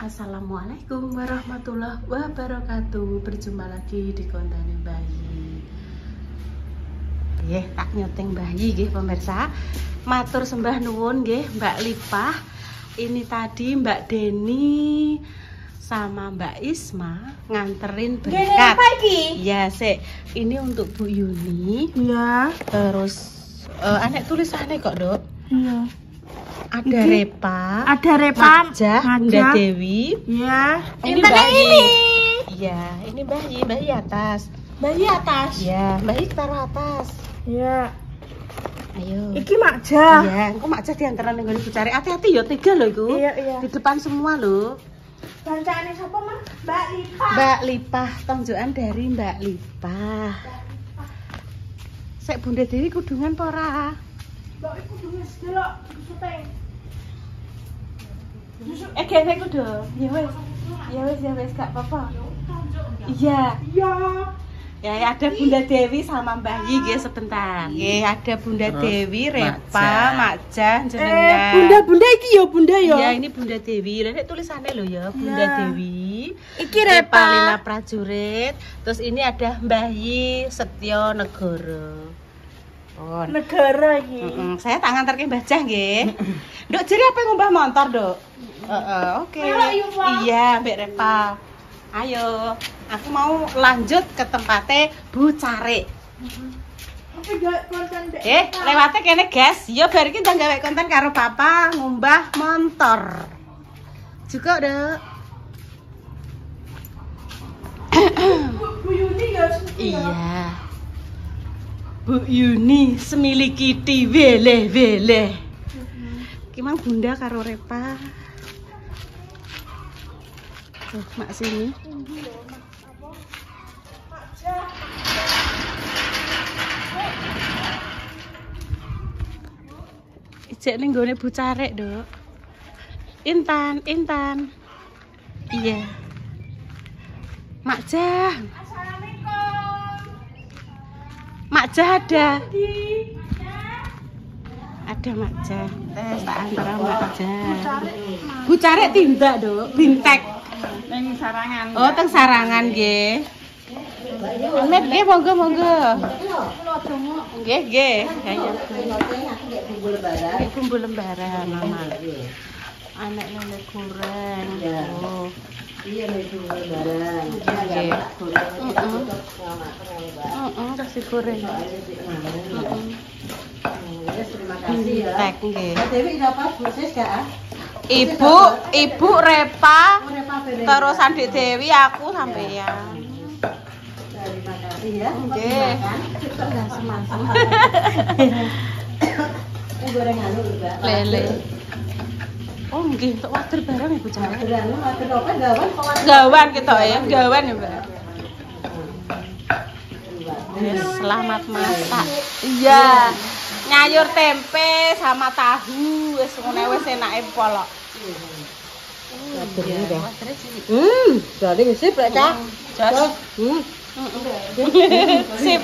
Assalamualaikum warahmatullahi wabarakatuh. Berjumpa lagi di konten bayi. Tak nyoteng bayi nggih pemirsa. Matur sembah nuwun nggih Mbak Lipah. Ini tadi Mbak Deni sama Mbak Isma nganterin berkat. Ya, Sek. Ini untuk Bu Yuni. Iya. Terus anek tulisannya kok, Dok? Iya. Ada Repa, Majah, Bunda Dewi. Iya. Ini bayi. Iya, ini bayi atas. Bayi atas. Iya, bayi taruh atas. Iya. Ayo. Iki Majah. Iya, engko Majah diantaran ning nggon cari. Hati-hati ya, tiga lho iku. Iya. Di depan semua lho. Bacaane sapa, Mas? Mbak Lipah. Mbak Lipah, tonjokan dari Mbak Lipah. Sek Bunda Dewi kudungan apa ora? Mbak iku duwes delok syuting. Kene kudu. Ya wis gak apa-apa. Iya. Iya. Ya, ada Bunda Dewi sama Mbak Yi nggih sebentar. Nggih, ada Bunda Dewi, Repa, Majah jenengan. Bunda iki ya, Bunda ya. Iya, ini Bunda Dewi. Lah nek tulisannya lho ya, Bunda Dewi. Iki Repa Lina Prajurit. Terus ini ada Mbah Yi Setyo Negoro. Oh, negara iki. Saya tak nganterke Mbah Jah nggih. Nduk jere apa ngumbah motor, Nduk? Oke. Iya, Mbak Repa. Ayo, aku mau lanjut ke tempatnya Bu Carik. Lewatnya kene, guys. Yo bar iki ndang gawe konten karo Papa ngumbah motor. Juga, Dek. Bu Yuni ya. Iya. Bu Yuni semiliki wele. Gimana Bunda karo Repa? Tuh, mak sini. Ijek ning gone Bu Carik, Dok. Intan. Iya. Mak Jah. Mak Jah ada. Ada Mak Jah. Tak antara Mak Jah. Bu Carik tindak, Dok. Bintek. Ning sarangan. Oh, teng sarangan nggih. Amet nggih, monggo. Nggih. Kaya bumbu lembaran, Mama. Anak lele goreng. Oh. Iya, bumbu lembaran. Kasih goreng. Terima kasih ya. Tek nggih. Mbak Dewi dapat proses gak? Ibu Repa, Terus terus Adik Dewi, aku sampeyan. terima kasih ya. Nggih. Enggak semasem. Goreng anu juga. Lele. Oh nggih, untuk wader barang Ibu Carik. Wader apa gawan? Gawan kita ya, gawan ya, Mbak. Selamat masak. Iya. Nyayur tempe sama tahu wis ngene wis enake polok. Wadernya dah. Wadere cilik. Jadi sip rek, Cak. Jos. Sip.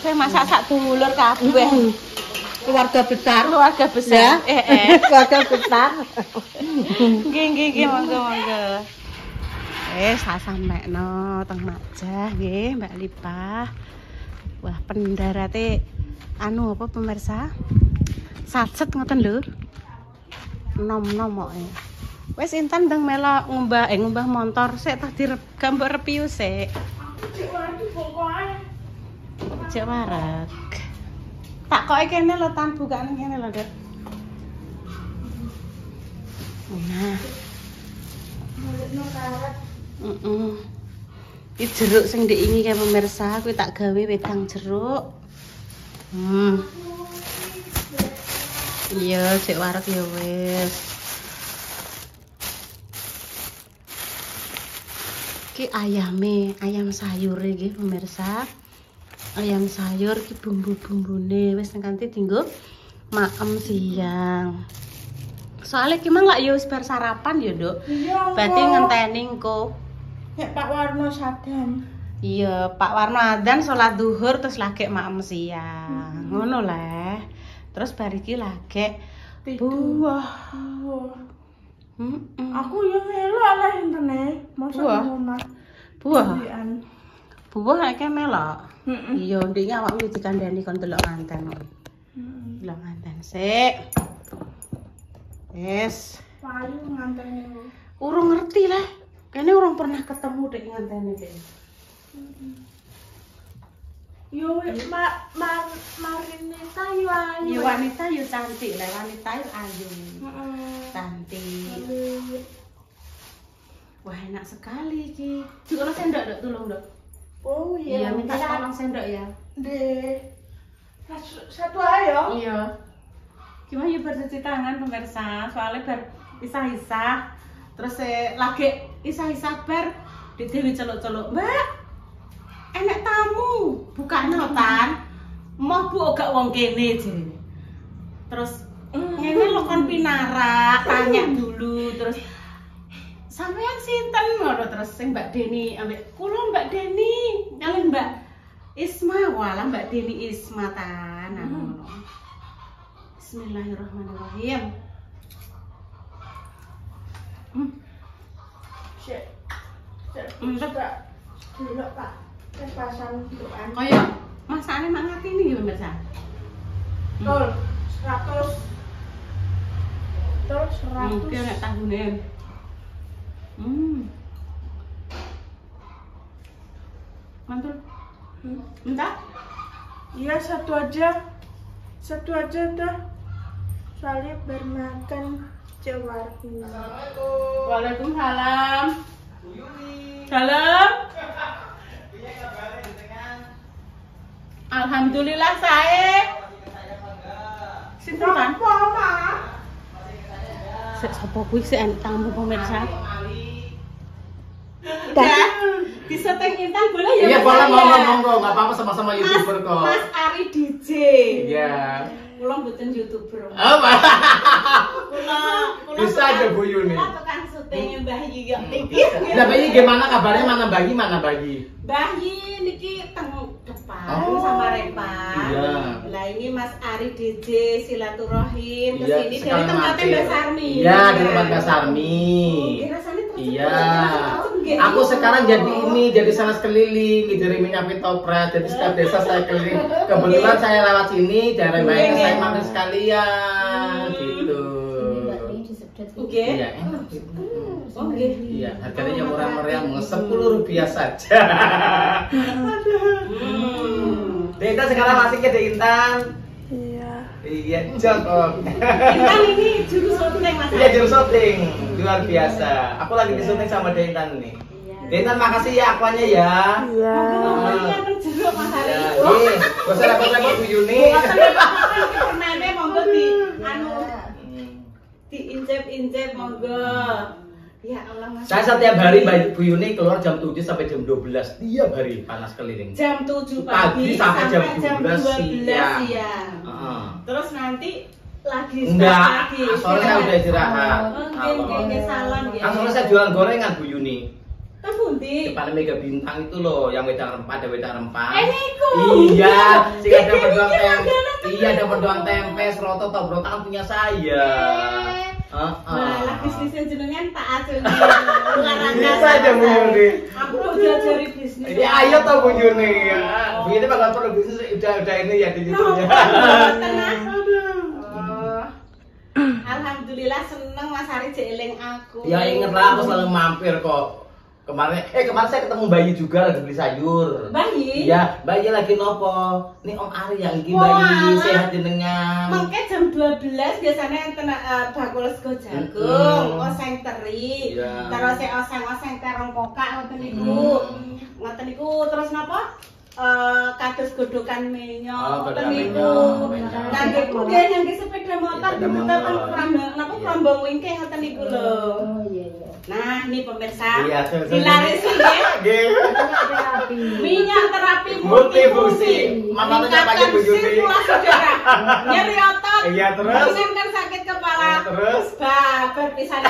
Saya masak sak dulur kabeh. Keluarga besar. Keluarga besar. Keluarga besar. Nggih, monggo. Sak sampekno teng Majah nggih, Mbak Lipah. Wah, pendarate anu apa pemirsa? Satset ngoten lho. Nom-nom kok. Wis Intan ndang melok ngumbah motor sik tak gambar review sik. Cek warak. Tak koke kene lho Tan bukane kene lho, Dek. Nah. Iki jeruk sing ndek ini kayak pemirsa, kuwi tak gawe wedang jeruk. Iya, cek warak ya wis. Iki ayam sayur iki pemirsa. Ayam sayur iki bumbu-bumbune wis nganti dienggo maem siang. Soalnya ki mang lak yo wis bar sarapan ya, Dok. Berarti ngenteni engko. Nek Pak Warno sadam. Iya, Pak Warno adzan salat zuhur terus lagi maem siang. Ngono lah. Terus bar iki lagi buah. Aku yo melok lah intene. Masa Buah. ngomah. Buah. Belian. Buah akeh melok. Heeh. Iya, ndek awakmu yo dikandani kon delok nganten. Delok nganten sik. Wes, Payu ngantene. urung ngerti lah. Kene urung pernah ketemu dek ngantene dek. Yo Marinita yo ayu. Ya wanita yo cantik lah, wanita yo ayu. Heeh. Cantik. Wah, enak sekali iki. Juga sendok, Dok, tolong, Dok. Oh Iya, iya, minta tolong sendok ya. Satu ayo. Iya. Gimana ya bercuci tangan pemirsa, soalnya bar isah-isah. Terus lagi isah-isah bar di Dewi celuk-celuk. Mbak, enak tamu, bukan notan. Mau bu gak wong kene jadi. Terus ngene lo kon pinara, tanya dulu terus sampean sinten ngono terus sing Mbak Deni ambek kula Mbak Deni, kalian Mbak Isma, walah Mbak Deni Isma tan ngono. Bismillahirrahmanirrahim. Cek. Mantep. Dulu Pak. Pasang doan. Kaya masakane mak ngatini ya pemirsa. Tol 100. Tol Mungkin 100. nek tahune. Mantul. Minta? Iya satu aja dah. Soalnya bermakan cewarna. Waalaikumsalam. Salam. Alhamdulillah saya. Sinten kan? Sapa kuwi sik enek tamu pemirsa? Dan disetting Intan boleh ya? Iya Mas boleh, Ari, monggo ya? monggo, nggak apa-apa sama-sama youtuber kok. Mas Ari DJ. Iya. Kula mboten youtuber. Apa? Kula Bisa aja Bu Yuni. Kula tukang syuting Mbah Yi TV. Nah, Bayi gimana kabarnya? Mana Bayi? Mbah Yi niki teng depan Oh. sama Repa. Iya. Lah ini Mas Ari DJ silaturahim ke Iya, sini dari sekarang tempatnya mampir. Mbak Sarmi. Iya, di tempat Mbak Sarmi. Oke, rasanya terus Iya. nggih. Aku sekarang jadi sanas keliling, ngirimin nyapi toprak. Jadi setiap desa saya keliling. Kebetulan saya lewat sini, daerah Bayi Nggih. saya mampir sekalian, gitu. Oke. Iya, enak gitu. Oh, nggih. Iya, harganya yang murah-murah, Rp10 saja. Intan sekarang masih ke Intan. Iya, Joko. Intan ini juru syuting Mas. Iya, juru syuting, luar biasa. Aku lagi di syuting sama Intan nih. Intan makasih ya akuannya ya. Iya. Ini yang jeruk Mas Ari. Ya, nih, gak usah repot-repot Bu Yuni. Permennya monggo di anu diinjep-injep monggo. Ya Allah Mas. Saya setiap hari Bu Yuni keluar jam 7 sampai jam 12 tiap hari panas keliling. Jam 7 Pagi pagi sampai jam 12 siang. Heeh. Terus nanti lagi Enggak, lagi. sore saya udah istirahat. Oke, salam ya. Kan sore saya jualan gorengan Bu Yuni. Kan pundi? Depan Mega Bintang itu loh, yang wedang rempah, ada wedang rempah. Niku. Iya, sih ada Iki berdoang iki tempe. langganan Iya, ada berdoang tempe, seroto, tobrotan kan punya saya. Nah, lah bisnisnya jenengan tak acung. Olahraga. Bisa aja Bu Yuni. Aku mau diajari bisnis. Ini ayo tau Bu Yuni. Bu Yuni bakal perlu bisnis udah ini ya di YouTube-nya. Alhamdulillah seneng Mas Ari jeeling aku. Ya inget lah, aku selalu mampir kok. Kemarin saya ketemu Bayi juga lagi beli sayur. Bayi? Iya, Bayi lagi nopo. Nih Om Ari yang iki Wah, Bayi alah. sehat jenengan. Mengke jam 12 biasanya enten bakul sego jagung, oseng teri, Iya. terus oseng-oseng terong kokak ngoten niku. Ngoten niku terus napa? Kados godokan minyak Oh, ngoten godokan niku. minyak. Kangge nggih ngangge sepeda motor Sepeda diputer motor. prambang napa Iya. prambang wingking ngoten niku lho. Oh iya. Nah, ini pemirsa. Iya, Dilarisi nggih. Nggih. Minyak terapi Multifungsi. Makanya pakai Bu Yuni. sirkulasi darah. Nyeri otot. Iya, terus? Meringankan sakit kepala. Iya, terus? Babar pisan.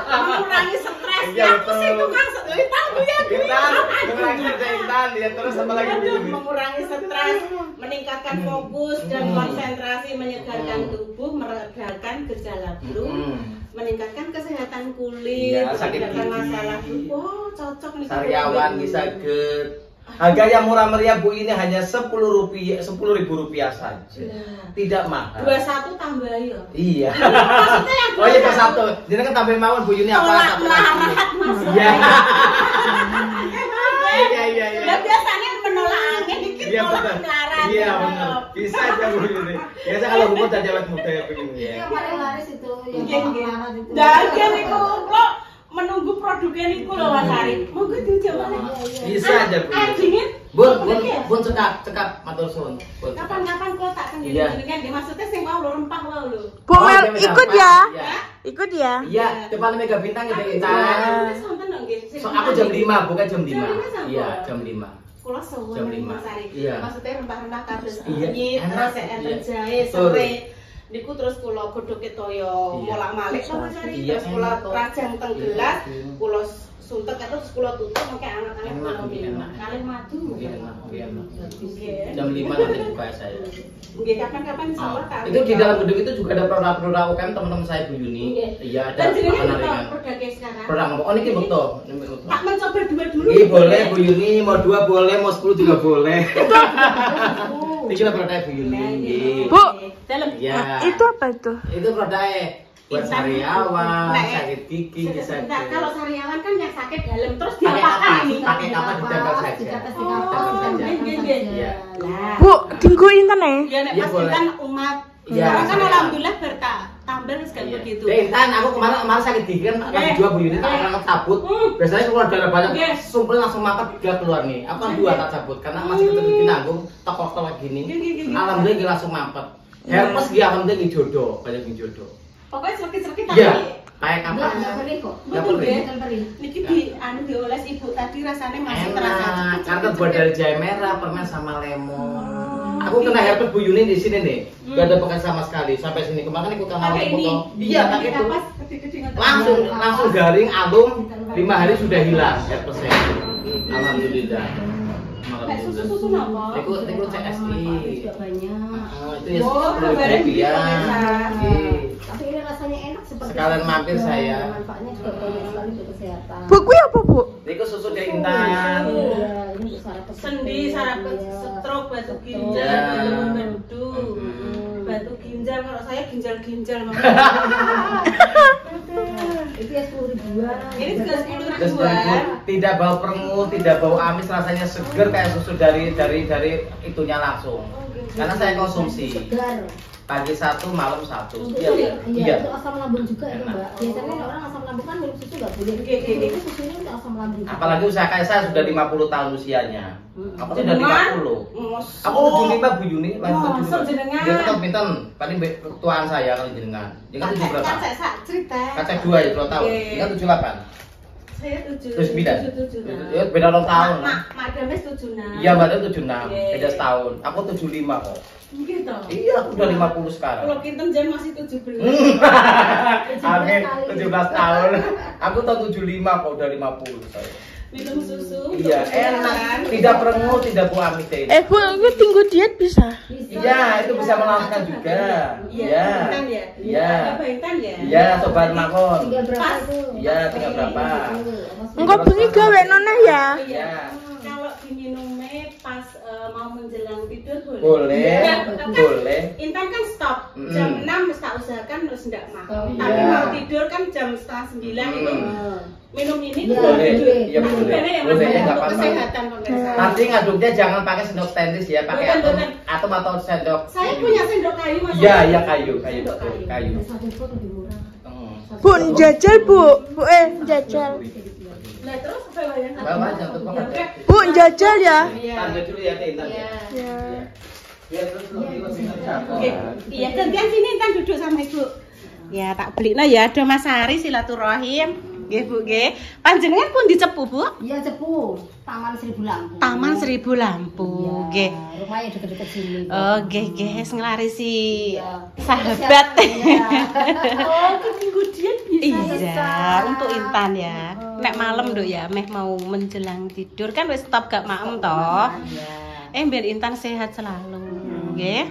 Mengurangi stres. Iya, Aku sih betul. tukang Intan Bu ya. Intan, mengurangi kerja Intan, ya terus apa lagi Bu Aduh, Yuni? mengurangi stres, meningkatkan fokus dan konsentrasi, menyegarkan tubuh, meredakan gejala flu, meningkatkan kesehatan kulit, Iya, sakit meningkatkan gigi. masalah. Oh, cocok nih. Sariawan bisa get. Harga yang murah meriah Bu ini hanya 10.000 rupiah saja. Tidak mahal. 21 tambah ya. Iya. Maksudnya yang Oh iya ke satu. Jadi kan tambahin mawon Bu Yuni apa tolak satu lagi? melarat Mas. Iya. Iya. Lah biasanya menolak angin dikit Iya tolak betul. melarat. Iya benar. Bisa aja Bu Yuni. Biasa kalau Bu udah jawab muda ya Bu Yuni ya. Yang paling laris itu yang Nggih, nggih. marah itu. Dah iya niku kok menunggu produknya niku lho Mas Arif. Monggo dijawab. Bisa aja Bu. Air dingin. Bun cekap matur suwun. Bun. Kapan-kapan kok tak sendiri Iya. kan dia maksudnya sing mau lho rempah wae lho. Bu Mel, ikut ya. Ikut ya. Iya, depan Mega Bintang ya Tapi Intan. wis wonten lho nggih. So aku jam 5, bukan jam 5. Jam 5 sampun. Iya, jam 5. Kula suwun Jam 5. Mas Arif. Iya. Maksudnya rempah-rempah kados Iya, kunyit, enak. terus enten Iya. jahe, Betul. serai. Niku terus kula godhoke toyo Iya. molak-malik to Mas Arif. Iya, Terus kula enak. rajang teng Iya. gelas, kula suntek terus kula tutup mengke anget-anget Enak, kula iya, minum. enak. Kalian madu. Iya, enak. Nggih. Jam 5 nanti buka saya. Nggih, kapan-kapan insyaallah tak. Itu di dalam gedung itu juga ada produk-produk UKM teman-teman saya Bu Yuni. Nggih. Iya, ada Dan jenenge makanan betul ringan. produknya sekarang. Produk apa? Oh, ini betul. Ini betul. Tak mencoba dua dulu. Ini boleh Bu Yuni, mau 2 boleh, mau 10 juga boleh. Ini kita produk Bu Yuni. Nggih. Bu, dalam Iya. Itu apa itu? Itu produknya buat Intan. sariawan, Nah, sakit gigi bisa. sebentar, kalau sariawan kan yang sakit dalam terus Pakai diapakan kapas, ini? pakai kapas ditempel saja. Oh, nggih, nggih. Iya. Lah. Bu, tinggu Intan ya? Ya nek Iya, pas boleh. Intan umat. Iya, Sekarang kan sariawan. alhamdulillah bertambah wis kayak begitu. Intan, aku kemarin sakit gigi kan lagi Eh. 2 Bu Yuni tak Eh. angkat cabut. Biasanya keluar darah banyak, Yes. sumpel langsung makan 3 keluar nih. Aku kan 2 tak cabut karena masih kecil nanggung, tok-tok gini. Gini. Alhamdulillah dia langsung mampet. Herpes dia alhamdulillah di jodoh, banyak yang jodoh. Pokoknya selekit-selekit Iya, tapi kayak kapas. Enggak perih kok. Nggak betul perih. ya. Niki di anu dioles ibu tadi rasanya masih terasa. Enak, karena buat dari jahe merah, permen sama lemon. Aku kena herpes Bu Yuni di sini nih, gak ada bekas sama sekali sampai sini. Kemarin aku kena Pakai ini. foto. Iya, pakai itu. Kapas gede-gede ngoten. Langsung garing, alum, 5 hari sudah hilang herpesnya. Alhamdulillah. Kayak susu-susu napa? Itu CSI. Banyak. Itu ya Oh, sepuluh bareng ribu ya. pemirsa. Iya. Tapi ini rasanya enak seperti Sekalian mampir saya. Manfaatnya juga banyak sekali untuk kesehatan. Buku apa, Bu? Itu susu dari Intan. Iya, ini untuk saraf Sendi, saraf stroke, batu ginjal, Iya. bedu, batu ginjal. Kalau saya ginjal-ginjal. Itu ya 10.000-an. Ini juga 10 Terus ribuan. tidak bau perengus, tidak bau amis, rasanya seger kayak susu dari itunya langsung. Karena saya konsumsi Segar. pagi 1, malam 1. Untuk Iya, itu, iya. untuk asam lambung juga itu, Enak. Mbak. Biasanya orang asam lambung kan minum susu nggak boleh. Iya, iya. Itu susunya untuk asam lambung. juga. Apalagi usia kayak saya sudah 50 tahun usianya. Aku sudah Jenengan? 50. Mosok. Aku 75 Bu Yuni, lahir Mosok 75. jenengan. Dia tetap pinten, paling tuaan saya kalau jenengan. Jenengan 7 berapa? Kan saya cerita. Kacek 2 ya 2 tahun. Oke. Jenengan 78. Saya 7. 79. 7. Ya, beda 2 tahun. Mak Dames 76. Iya, Mbak 76. Oke. Beda setahun. Aku 75 kok. Gitu. Iya, aku udah 50 sekarang. Kalau Kinten Jan masih 17. Amin, 17 tahun. Aku tahun 75 kok udah 50 saya. Minum susu. Iya, enak. Tidak perengus, tidak bau amis deh. Bu, aku tinggu diet bisa. Iya, itu bisa melakukan juga. Iya. Intan ya? Iya. Apa Intan ya? Iya, sobat makon. Tinggal berapa Pas. itu? Iya, tinggal berapa? Enggak bengi gawe nona ya? Iya. Kalau diminumnya pas mau menjelang tidur boleh. Boleh, Ya, kan boleh. Intan kan stop jam 6 mesti tak usahakan terus enggak makan. Oh, Tapi iya. mau tidur kan jam setengah 9 itu minum ini Iya, boleh. iya, boleh. Boleh ya, Boleh, Mas, nggak untuk apa-apa. kesehatan pemirsa. Nanti ngaduknya jangan pakai sendok stainless ya, pakai Betul, atom, betul. atom atau sendok. Saya punya sendok kayu Mas. Iya, iya kayu, Sendok kayu. kayu. Satu pot lebih murah. Hmm. Bu, jajal bu, jajal. Lah terus apa ya? Bawa jangan lupa pakai. Bu, jajal ya. Iya. Tanda dulu ya, Teh Intan. Iya. Ya. Biar terus lebih Oke. Iya, gantian sini Intan duduk sama Ibu. Ya, tak belinya ya ada Mas Ari silaturahim. Nggih, Bu, nggih. Panjenengan pun dicepu, Bu? Iya, Cepu. Taman 1000 Lampu. Taman 1000 Lampu. Nggih. Iya, rumahnya dekat-dekat sini. Oh, nggih, nggih, nglarisi Iya. sahabat. Iya. Oh, keminggu diet bisa. Bisa. Untuk Intan ya. Nek malam Nduk ya, meh mau menjelang tidur kan wis stop gak maem toh. Iya. Biar Intan sehat selalu, nggih.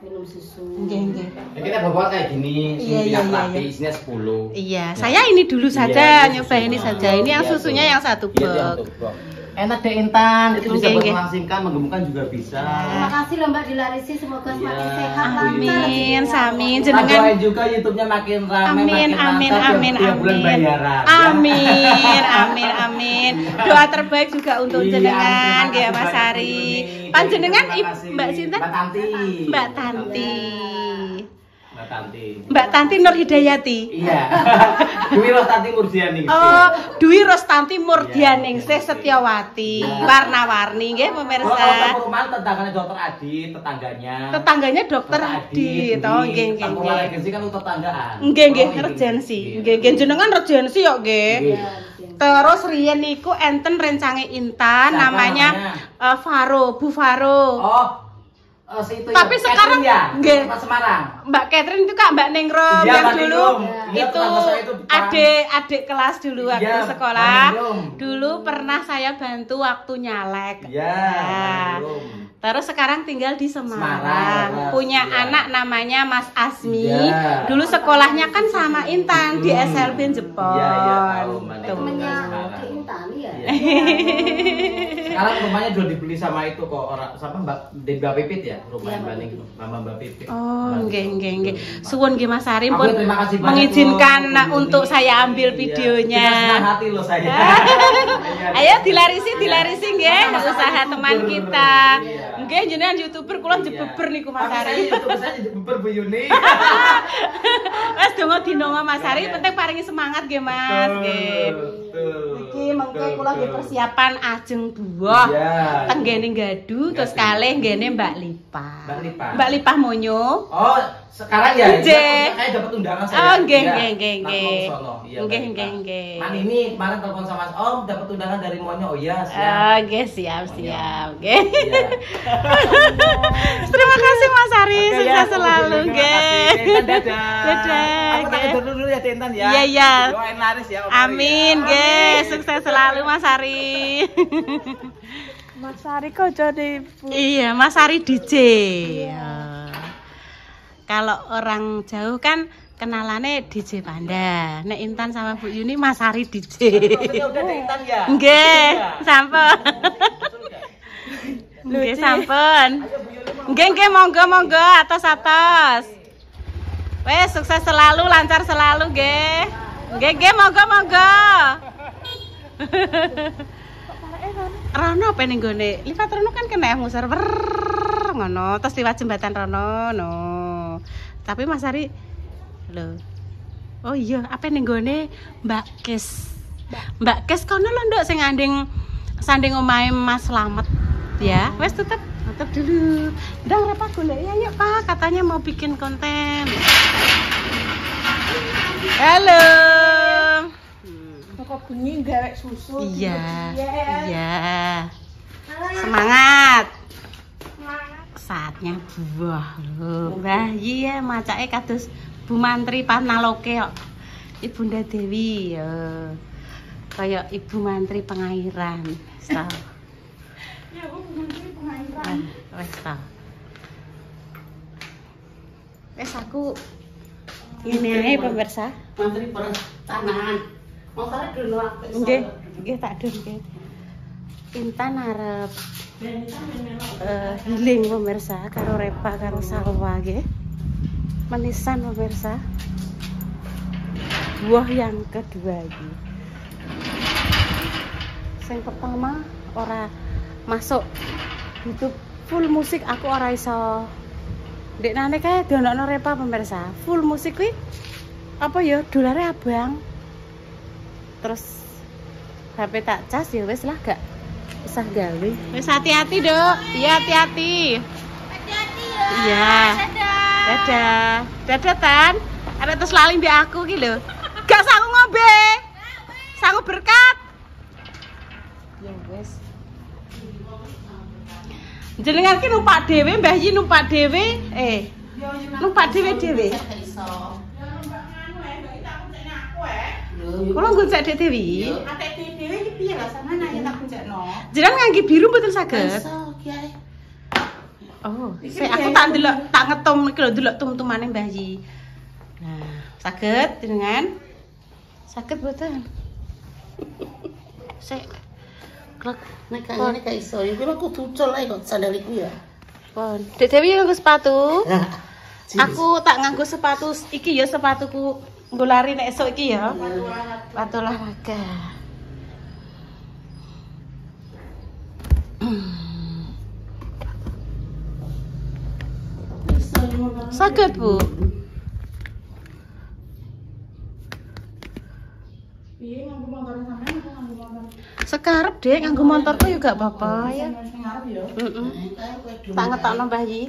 minum susu. Nggih. Ya, kita bawa kayak gini, Iya. isinya 10. Iya, saya ini dulu saja, nyoba ini saja. Ini yang susunya yang 1 box. Enak deh Intan, itu bisa buat Nggih. melangsingkan, menggemukkan juga bisa. Terima kasih loh Mbak Dilarisi, semoga semakin Iya. sehat. Amin, samin Kita jenengan. doain juga YouTube-nya makin ramai, Amin, makin amin, mantap, amin, tiap bulan amin. bayaran. Amin. Doa terbaik juga untuk Iya, jenengan, terima ya kasih Mas banyak Ari. ini. Panjenengan Terima kasih. Mbak Sinten? Mbak Tanti. Mbak Tanti. Mbak Tanti. Mbak Tanti Nur Hidayati. Iya. Dwi Rostanti Murdiani. Oh, Dwi Rostanti Murdianingsih Iya. Setyawati. Iya. Warna-warni nggih Kalau pemirsa. perumahan tetangganya Dokter Adi, tetangganya. Tetangganya Dokter Adi, toh nggih. Sampurna Regensi kan untuk tetanggaan. Nggih, Oh, regensi. Nggih. Nggih, jenengan regensi kok nggih. Nggih. Terus riyen niku enten rencange Intan Siapa namanya Faro, Bu Faro. Oh, si itu Tapi ya, sekarang Catherine ya, nggih. Mas Semarang. Mbak Catherine itu Kak Mbak Ningrum Iya, yang Mbak dulu Ningrum. Iya, itu tetangga saya itu depan. adik kelas dulu waktu Iya, sekolah. Mbak Ningrum. Dulu pernah saya bantu waktu nyalek. Iya, Nah, belum. terus sekarang tinggal di Semarang. Semarang, Punya iya. anak namanya Mas Asmi. Iya. Dulu sekolahnya kan sama Intan di SLB Jepon. Iya, tahu, Mbak Tuh. Ningrum. Temennya Semarang. Intan ya. Iya. Sekarang rumahnya sudah dibeli sama itu kok orang sama Mbak Pipit ya, rumahnya Mbak Ningrum, sama Mbak Pipit. Oh, Mbak nggih. Ningrum. Suwun nggih Mas Ari Aku pun terima kasih banyak mengizinkan loh, Bu untuk Yuni. saya ambil Iya. videonya. Dengan senang hati loh saya. Ayo dilarisi nggih Sama-sama usaha YouTuber. teman kita. Iya. Nggih jenengan YouTuber kula Iya. jebeber niku Mas Tapi saya Ari. YouTube saya jadi beber Bu Yuni. Wes donga dinonga Mas Ari Iya. penting paringi semangat nggih Mas nggih. Iki mengke kula nggih persiapan ajeng buah. Iya. Tenggene Gadu terus kalih nggene Mbak Lipa. Mbak Lipa. Mbak Lipa Monyo. Oh, sekarang ya. Nggih. Saya dapat undangan saya. Oh, nggih, Iya. nggih. Langsung ke sono. Iya, Nggih, Mbak Lipa. nggih. Man ini kemarin telepon sama Om dapat undangan dari Monyo. Oh iya, siap. Oh, nggih siap. Nggih. Iya. Terima kasih Mas Ari, Oke, sukses ya, selalu terima nggih. kasih. Intan, dadah. Dadah, Aku tak nggih. tidur dulu ya Intan ya. Iya, iya. Doain laris ya Om. Amin, Ari, ya. nggih. Amin. Sukses selalu Mas Ari. Mas Ari kok jadi Bu? Iya, Mas Ari DJ. Ya. Kalau orang jauh kan kenalannya DJ Panda. Nek Intan sama Bu Yuni Mas Ari DJ. Maksudnya udah ada Intan ya? Nggih, Iya. sampun. Betul nggak? Nggih, sampun. Nggih, monggo atos. Wes sukses selalu, lancar selalu nggih. Nggih, monggo. Rono apa ning gone? Liwat Rono kan kena musar ngono, terus liwat jembatan Rono no. Tapi Mas Ari lho. Oh iya, apa ning gone Mbak Kes. Mbak Kes kono lho nduk sing sanding omahe Mas Slamet. Ya, wes tutup dulu. Udah Repa golek ya yuk Pak, katanya mau bikin konten. Halo. Kok bengi gawe susu. Iya. Iya. Iya. Semangat. Saatnya buah lho. Mbah iya macake kados Bu Mantri Panaloke kok. Ibunda Dewi ya. Kayak Ibu Mantri Pengairan. So. Ya, aku bengi pengairan. Wes ta. Wes aku ini ae pemirsa. Menteri Pertanahan. Motornya dulu aku. Nggih tak dur nggih. Intan arep healing pemirsa karo Repa karo Salwa nggih. Manisan pemirsa. Buah yang kedua iki. Yang pertama ora masuk YouTube full musik aku ora iso. Ndek nane kae donokno Repa pemirsa. Full musik kuwi apa ya dolare abang. Terus HP tak cas ya wis lah gak usah gawe. Wis hati-hati, Dok. Iya, hati-hati. Hati-hati ya. Iya. Dadah. Dadah, Tan. Arek terus lali mbek aku ki lho. Gak sanggup ngombe. Sanggup berkat. Ya wis. Jenengan ki numpak dhewe, Mbah Yi numpak dhewe. Numpak dhewe. Kula nggonjak Dek Dewi. ATT dhewe iki piye rasane nek tak kuncekno? Jenengan ngangge biru mboten saged? Oh, aku tak ndelok, tak ngetum iki lho ndelok tum-tumane Mbah Yi. Nah, saged jenengan? Saged mboten? Sik. Klek Nek kayane gak iso, ya kuwi aku tucul ae kok sandal iku ya. pon. Dek Dewi nganggo sepatu. Lah, Aku tak nganggo sepatu iki ya sepatuku nggo lari nek esuk iki ya. Sepatu olahraga. Saged, Bu. Piye nganggo motor sampean apa nganggo motor? Sekarep, Dek, nganggo motorku juga apa-apa ya. Sing ngarep ya. Heeh. Tak ngetokno Mbah Yi.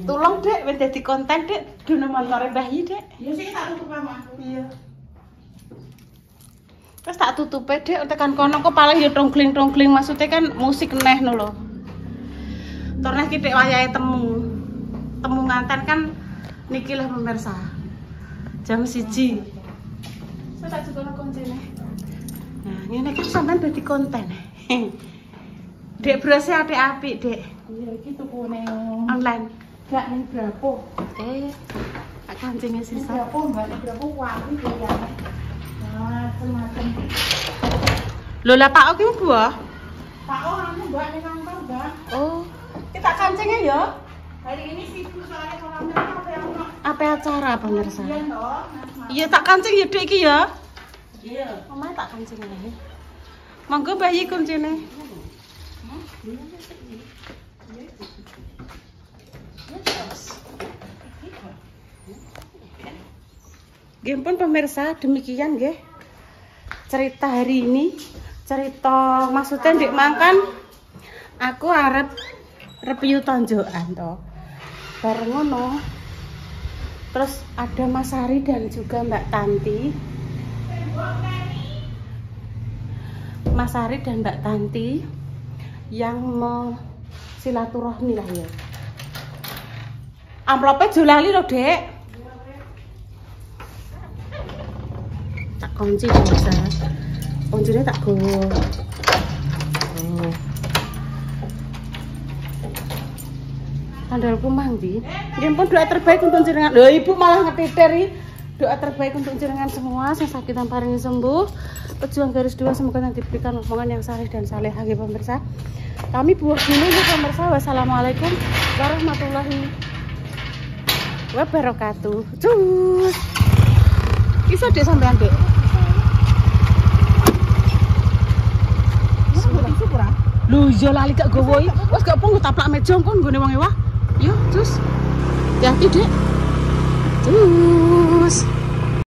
Tulung, Dek, wis dadi konten, Dek. Dene motore Mbah Yi, Dek. Ya sik tak tutup aku. Iya. Terus tak tutupe, Dek, tekan kono kok paling ya tongkling-tongkling, maksudnya kan musik neh no lho. Torneh ki Dek wayahe temu. Temu nganten kan niki lah pemirsa. Jam 1. Saya tak jukono kuncine. Nah, ngene kan sampean dadi konten. Dek brose apik-apik, Dek. Iya iki tukune Online. gak ning Brapo. Tak kancingnya sisa. Brapo Mbak, ning Brapo wangi ya. Nah, semacam Lho lah Pak Oki buah. Pak anu Mbak ning kantor, Mbak. Oh, kita kancingnya ya. Hari ini sibuk soalnya kalau apa yang ono. Apa acara pemirsa? Iya toh. Iya tak kancing ya Dek iki ya. Iya. Omae tak kancing ae. Monggo Mbah Yi kuncine. Nggih pun pemirsa, demikian nggih cerita hari ini. Cerita maksudnya Dek mangkan aku arep review tonjokan to. Bareng ngono. Terus ada Mas Ari dan juga Mbak Tanti. Mas Ari dan Mbak Tanti yang mau silaturahmi lah ya. Amplopnya jolali loh, Dek. Tak kunci bisa. Kuncinya tak gowo. Oh. Sandalku mang di. Nggih pun doa terbaik untuk jenengan. Lho, Ibu malah ngetiteri. Doa terbaik untuk jenengan semua yang sakit dan paling sembuh. Pejuang garis 2 semoga nanti diberikan hubungan yang saleh dan salehah nggih pemirsa. Kami buah dulu ya pemirsa. Wassalamualaikum warahmatullahi wabarakatuh. Cus. Iso Dek sampean, Dek. Lho iya lali gak gowo iki. Wes gak pungu taplak meja kon nggone wong ewah. Yo, cus. Hati-hati, Dek. Cus.